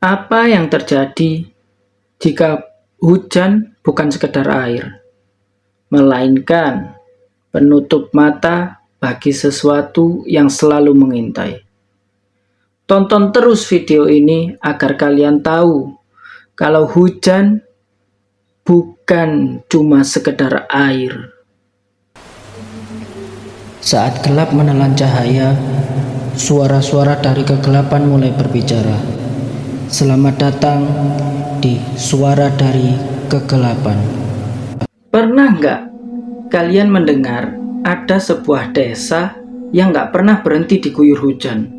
Apa yang terjadi jika hujan bukan sekedar air, melainkan penutup mata bagi sesuatu yang selalu mengintai? Tonton terus video ini agar kalian tahu kalau hujan bukan cuma sekedar air. Saat gelap menelan cahaya, suara-suara dari kegelapan mulai berbicara. Selamat datang di Suara dari Kegelapan. Pernah nggak kalian mendengar ada sebuah desa yang nggak pernah berhenti diguyur hujan?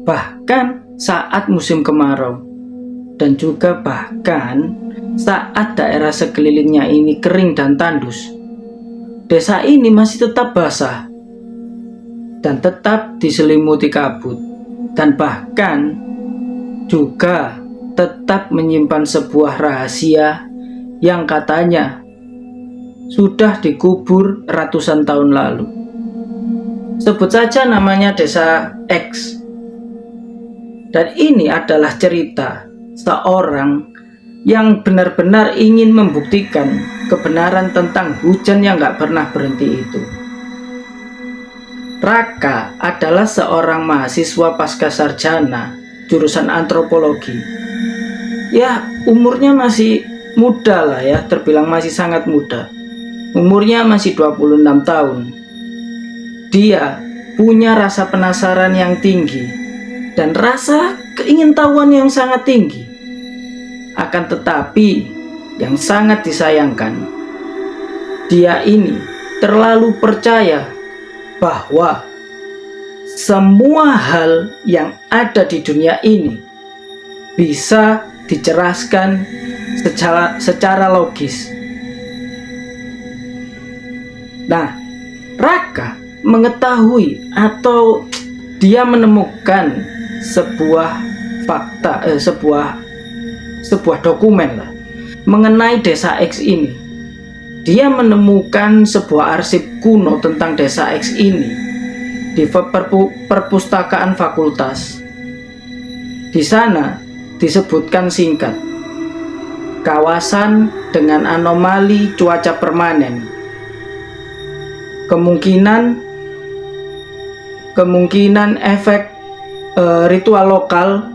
Bahkan saat musim kemarau, dan juga bahkan saat daerah sekelilingnya ini kering dan tandus, desa ini masih tetap basah dan tetap diselimuti kabut, dan bahkan juga tetap menyimpan sebuah rahasia yang katanya sudah dikubur ratusan tahun lalu. Sebut saja namanya Desa X. Dan ini adalah cerita seorang yang benar-benar ingin membuktikan kebenaran tentang hujan yang gak pernah berhenti itu. Raka adalah seorang mahasiswa pascasarjana jurusan antropologi. Ya, umurnya masih muda lah ya, terbilang masih sangat muda. Umurnya masih 26 tahun. Dia punya rasa penasaran yang tinggi dan rasa keingintahuan yang sangat tinggi. Akan tetapi, yang sangat disayangkan, dia ini terlalu percaya bahwa semua hal yang ada di dunia ini bisa dijelaskan secara logis. Nah, Raka mengetahui atau dia menemukan sebuah fakta, sebuah dokumen lah mengenai Desa X ini. Dia menemukan sebuah arsip kuno tentang Desa X ini di perpustakaan fakultas. Di sana disebutkan singkat, kawasan dengan anomali cuaca permanen, kemungkinan efek ritual lokal,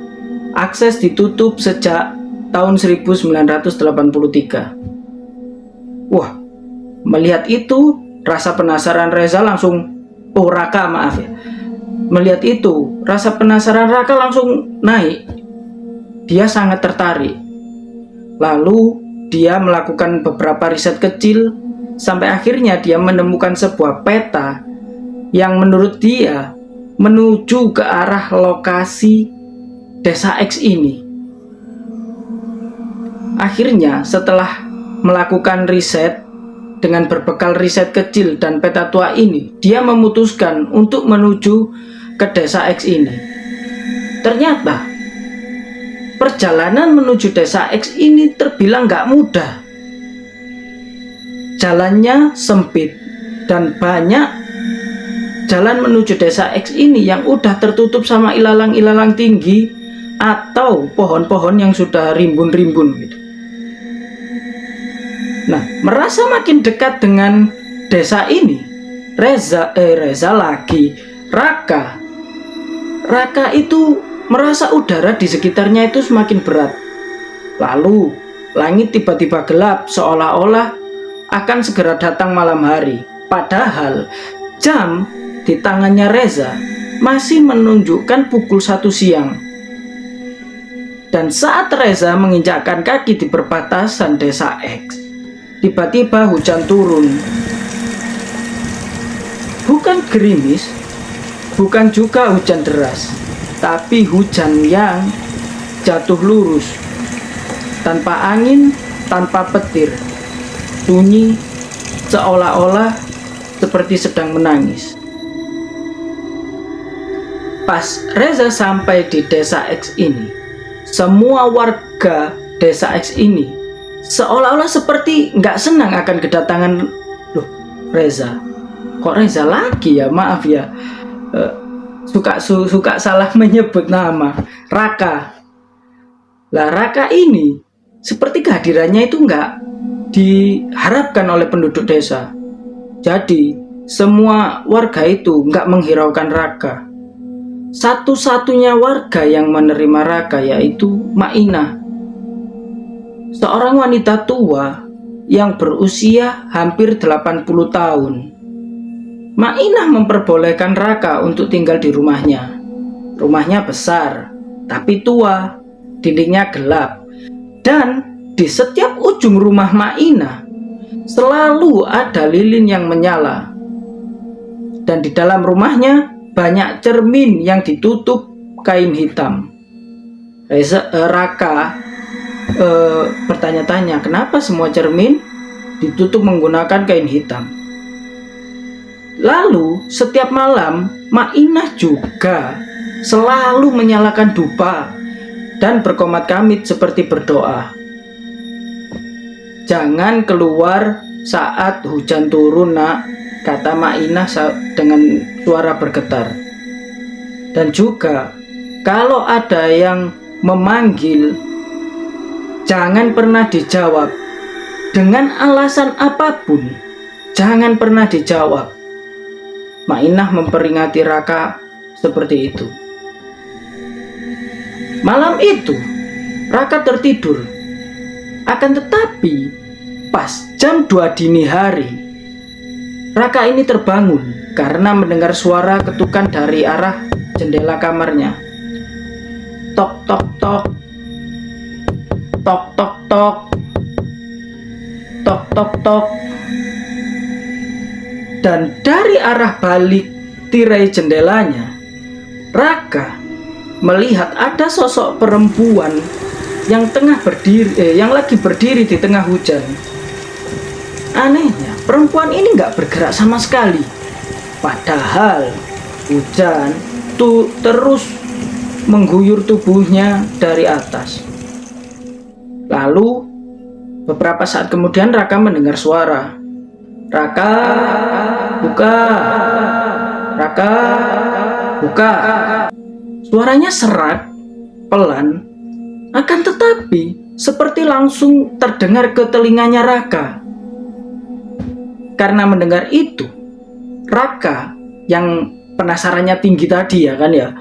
akses ditutup sejak tahun 1983. Wah, melihat itu rasa penasaran Reza langsung Raka maaf ya. Melihat itu, rasa penasaran Raka langsung naik. Dia sangat tertarik. Lalu dia melakukan beberapa riset kecil sampai akhirnya dia menemukan sebuah peta yang menurut dia menuju ke arah lokasi Desa X ini. Akhirnya setelah melakukan riset, dengan berbekal riset kecil dan peta tua ini, dia memutuskan untuk menuju ke Desa X ini. Ternyata perjalanan menuju Desa X ini terbilang gak mudah. Jalannya sempit dan banyak jalan menuju Desa X ini yang udah tertutup sama ilalang-ilalang tinggi atau pohon-pohon yang sudah rimbun-rimbun gitu. Nah, merasa makin dekat dengan desa ini, Raka itu merasa udara di sekitarnya itu semakin berat. Lalu, langit tiba-tiba gelap seolah-olah akan segera datang malam hari. Padahal, jam di tangannya Reza masih menunjukkan pukul 1 siang. Dan saat Reza menginjakkan kaki di perbatasan Desa X, tiba-tiba hujan turun. Bukan gerimis, bukan juga hujan deras, tapi hujan yang jatuh lurus, tanpa angin, tanpa petir, sunyi, seolah-olah seperti sedang menangis. Pas Reza sampai di Desa X ini, semua warga Desa X ini seolah-olah seperti nggak senang akan kedatangan Reza. Kok Reza lagi ya? Maaf ya, suka salah menyebut nama. Raka. Lah Raka ini seperti kehadirannya itu nggak diharapkan oleh penduduk desa. Jadi semua warga itu nggak menghiraukan Raka. Satu-satunya warga yang menerima Raka yaitu Mainah, seorang wanita tua yang berusia hampir 80 tahun. Mainah memperbolehkan Raka untuk tinggal di rumahnya. Rumahnya besar, tapi tua, dindingnya gelap. Dan di setiap ujung rumah Mainah selalu ada lilin yang menyala. Dan di dalam rumahnya banyak cermin yang ditutup kain hitam. Raka bertanya-tanya, kenapa semua cermin ditutup menggunakan kain hitam? Lalu setiap malam Mainah juga selalu menyalakan dupa dan berkomat kamit seperti berdoa. Jangan keluar saat hujan turun, nak, kata Mainah dengan suara bergetar. Dan juga kalau ada yang memanggil, jangan pernah dijawab. Dengan alasan apapun, jangan pernah dijawab. Mainah memperingati Raka seperti itu. Malam itu Raka tertidur. Akan tetapi pas jam 2 dini hari, Raka ini terbangun karena mendengar suara ketukan dari arah jendela kamarnya. Tok tok tok. Tok tok tok. Tok tok tok. Dan dari arah balik tirai jendelanya, Raka melihat ada sosok perempuan yang lagi berdiri di tengah hujan. Anehnya, perempuan ini nggak bergerak sama sekali. Padahal hujan tuh terus mengguyur tubuhnya dari atas. Lalu beberapa saat kemudian Raka mendengar suara. Raka, buka. Raka, buka. Suaranya serak, pelan, akan tetapi seperti langsung terdengar ke telinganya Raka. Karena mendengar itu, Raka yang penasarannya tinggi tadi ya kan ya,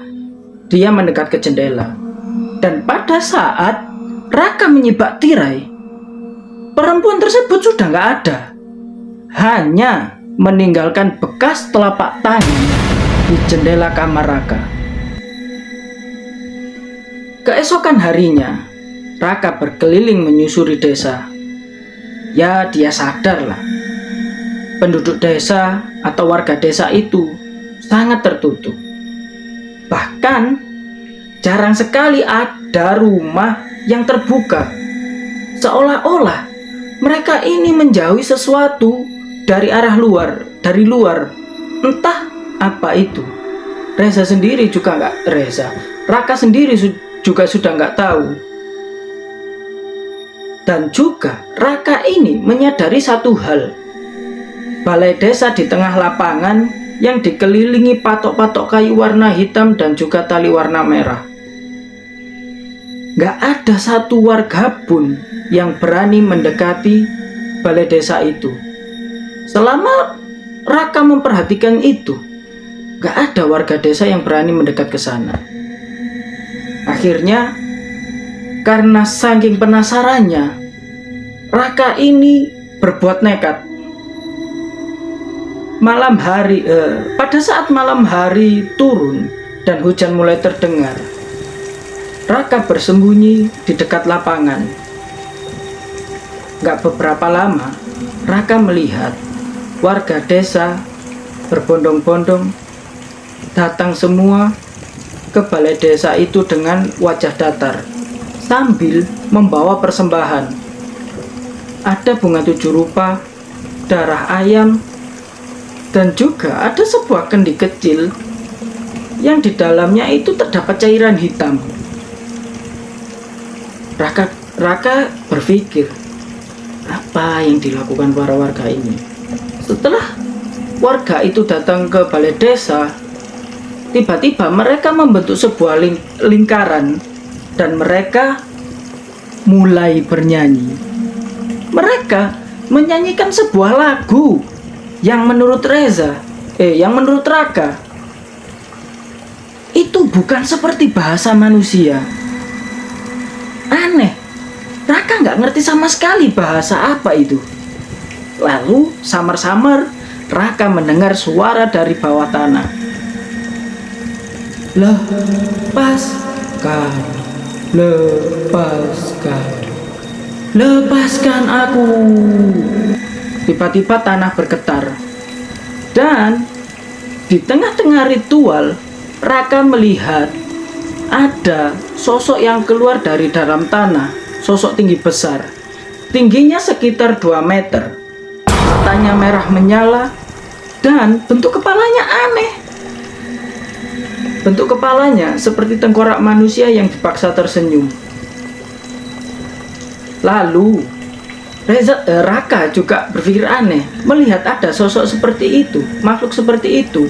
dia mendekat ke jendela. Dan pada saat Raka menyibak tirai, perempuan tersebut sudah nggak ada. Hanya meninggalkan bekas telapak tangan di jendela kamar Raka. Keesokan harinya, Raka berkeliling menyusuri desa. Ya, dia sadarlah. Penduduk desa atau warga desa itu sangat tertutup. Bahkan jarang sekali ada rumah yang terbuka. Seolah-olah mereka ini menjauhi sesuatu dari luar. Entah apa itu. Raka sendiri juga sudah nggak tahu. Dan juga Raka ini menyadari satu hal. Balai desa di tengah lapangan yang dikelilingi patok-patok kayu warna hitam dan juga tali warna merah. Nggak ada satu warga pun yang berani mendekati balai desa itu. Selama Raka memperhatikan itu, nggak ada warga desa yang berani mendekat ke sana. Akhirnya, karena saking penasarannya, Raka ini berbuat nekat. Pada saat malam hari turun dan hujan mulai terdengar, Raka bersembunyi di dekat lapangan. Gak beberapa lama, Raka melihat warga desa berbondong-bondong datang semua ke balai desa itu dengan wajah datar sambil membawa persembahan. Ada bunga 7 rupa, darah ayam, dan juga ada sebuah kendi kecil yang di dalamnya itu terdapat cairan hitam. Raka berpikir, apa yang dilakukan para warga ini? Setelah warga itu datang ke balai desa, tiba-tiba mereka membentuk sebuah lingkaran dan mereka mulai bernyanyi. Mereka menyanyikan sebuah lagu yang menurut Raka itu bukan seperti bahasa manusia. Aneh, Raka nggak ngerti sama sekali bahasa apa itu. Lalu samar-samar Raka mendengar suara dari bawah tanah. Lepaskan, lepaskan, lepaskan aku. Tiba-tiba tanah bergetar. Dan di tengah-tengah ritual, Raka melihat ada sosok yang keluar dari dalam tanah. Sosok tinggi besar, tingginya sekitar 2 meter. Matanya merah menyala dan bentuk kepalanya aneh. Bentuk kepalanya seperti tengkorak manusia yang dipaksa tersenyum. Lalu Raka juga berpikir aneh melihat ada sosok seperti itu, makhluk seperti itu.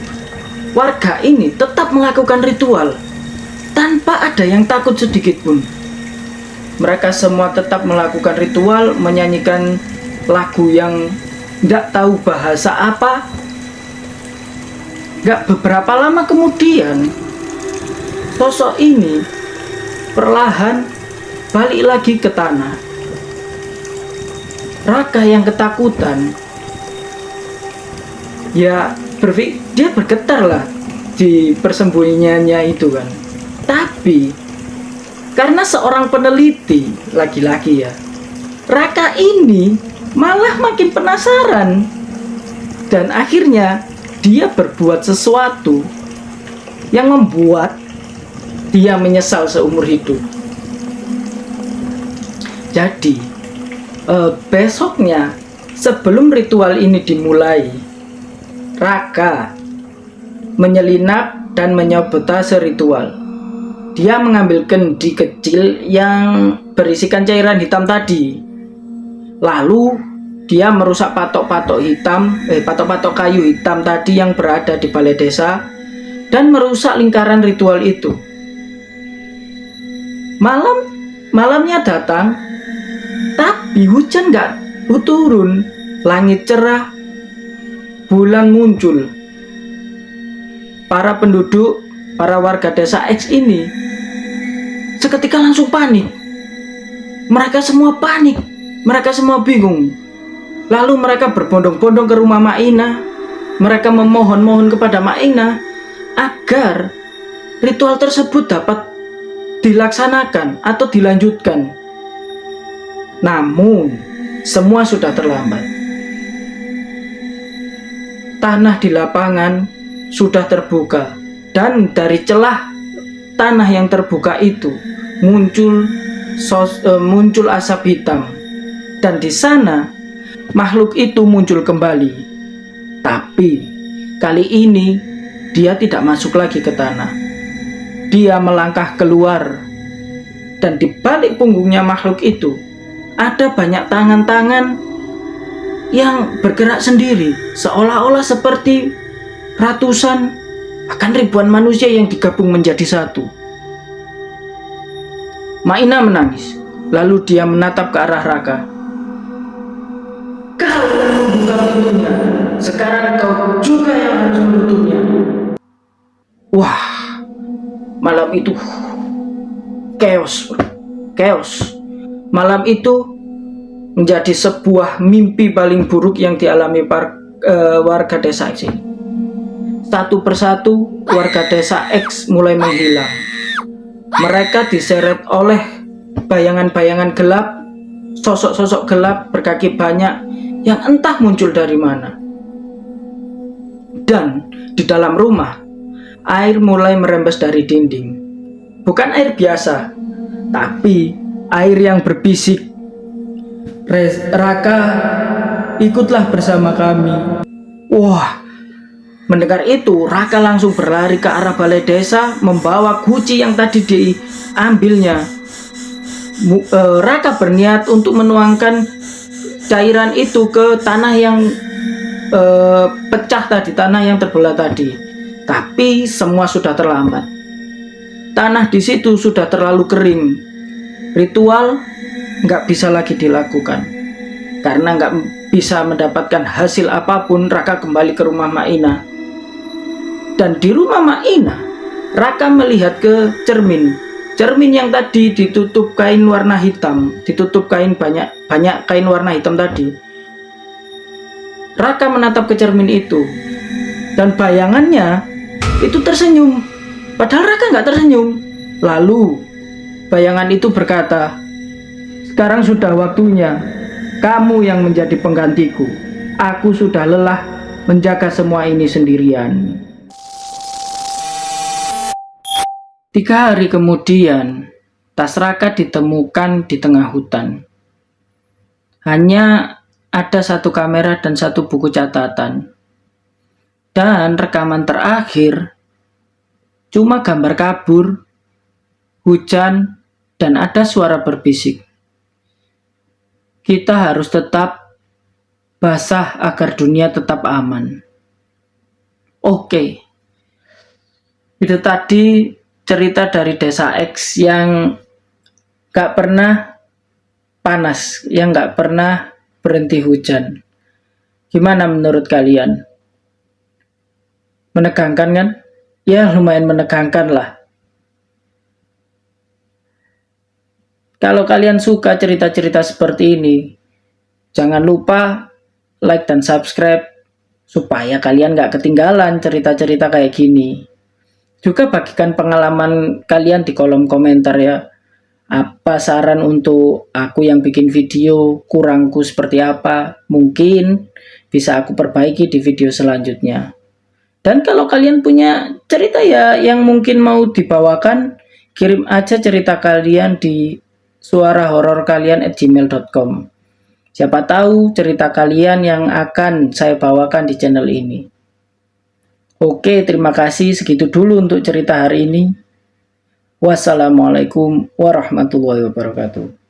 Warga ini tetap melakukan ritual tanpa ada yang takut sedikit pun. Mereka semua tetap melakukan ritual, menyanyikan lagu yang tidak tahu bahasa apa. Gak beberapa lama kemudian, sosok ini perlahan balik lagi ke tanah. Raka yang ketakutan, dia bergetar lah di persembunyiannya itu kan. Tapi karena seorang peneliti laki-laki ya, Raka ini malah makin penasaran dan akhirnya dia berbuat sesuatu yang membuat dia menyesal seumur hidup. Jadi besoknya sebelum ritual ini dimulai, Raka menyelinap dan menyabotase ritual. Dia mengambil kendi kecil yang berisikan cairan hitam tadi. Lalu dia merusak patok-patok kayu hitam tadi yang berada di balai desa dan merusak lingkaran ritual itu. Malamnya datang, tapi hujan gak turun. Langit cerah, bulan muncul. Para warga desa X ini seketika langsung panik. Mereka semua panik, mereka semua bingung. Lalu mereka berbondong-bondong ke rumah Maina. Mereka memohon kepada Maina agar ritual tersebut dapat dilaksanakan atau dilanjutkan. Namun semua sudah terlambat. Tanah di lapangan sudah terbuka, dan dari celah tanah yang terbuka itu muncul asap hitam, dan di sana makhluk itu muncul kembali. Tapi kali ini dia tidak masuk lagi ke tanah. Dia melangkah keluar, dan di balik punggungnya makhluk itu ada banyak tangan-tangan yang bergerak sendiri, seolah-olah seperti ratusan bahkan ribuan manusia yang digabung menjadi satu. Maina menangis, lalu dia menatap ke arah Raka. Kau yang membuka pintunya, sekarang kau juga yang harus menutupnya. Wah, malam itu chaos. Malam itu menjadi sebuah mimpi paling buruk yang dialami warga desa X ini. Satu persatu warga desa X mulai menghilang. Mereka diseret oleh bayangan-bayangan gelap, sosok-sosok gelap berkaki banyak yang entah muncul dari mana. Dan di dalam rumah, air mulai merembes dari dinding. Bukan air biasa, tapi air yang berbisik. Raka, ikutlah bersama kami. Wah, mendengar itu Raka langsung berlari ke arah balai desa membawa guci yang tadi diambilnya. Raka berniat untuk menuangkan cairan itu ke tanah yang pecah tadi, tanah yang terbelah tadi. Tapi semua sudah terlambat. Tanah di situ sudah terlalu kering. Ritual nggak bisa lagi dilakukan. Karena nggak bisa mendapatkan hasil apapun, Raka kembali ke rumah Mak Ina. Dan di rumah Mak Ina, Raka melihat ke cermin. Cermin yang tadi ditutup kain warna hitam, ditutup kain banyak kain warna hitam tadi. Raka menatap ke cermin itu, dan bayangannya itu tersenyum. Padahal Raka nggak tersenyum. Lalu bayangan itu berkata, "Sekarang sudah waktunya kamu yang menjadi penggantiku. Aku sudah lelah menjaga semua ini sendirian." 3 hari kemudian, tas Raka ditemukan di tengah hutan. Hanya ada 1 kamera dan 1 buku catatan. Dan rekaman terakhir cuma gambar kabur, hujan, dan ada suara berbisik. Kita harus tetap basah agar dunia tetap aman. Oke. Itu tadi cerita dari Desa X yang gak pernah panas, yang gak pernah berhenti hujan. Gimana menurut kalian? Menegangkan kan? Ya lumayan menegangkan lah. Kalau kalian suka cerita-cerita seperti ini, jangan lupa like dan subscribe supaya kalian gak ketinggalan cerita-cerita kayak gini. Juga bagikan pengalaman kalian di kolom komentar ya. Apa saran untuk aku yang bikin video, kurangku seperti apa? Mungkin bisa aku perbaiki di video selanjutnya. Dan kalau kalian punya cerita ya yang mungkin mau dibawakan, kirim aja cerita kalian di suarahororkalian@gmail.com. Siapa tahu cerita kalian yang akan saya bawakan di channel ini. Oke, terima kasih. Segitu dulu untuk cerita hari ini. Wassalamualaikum warahmatullahi wabarakatuh.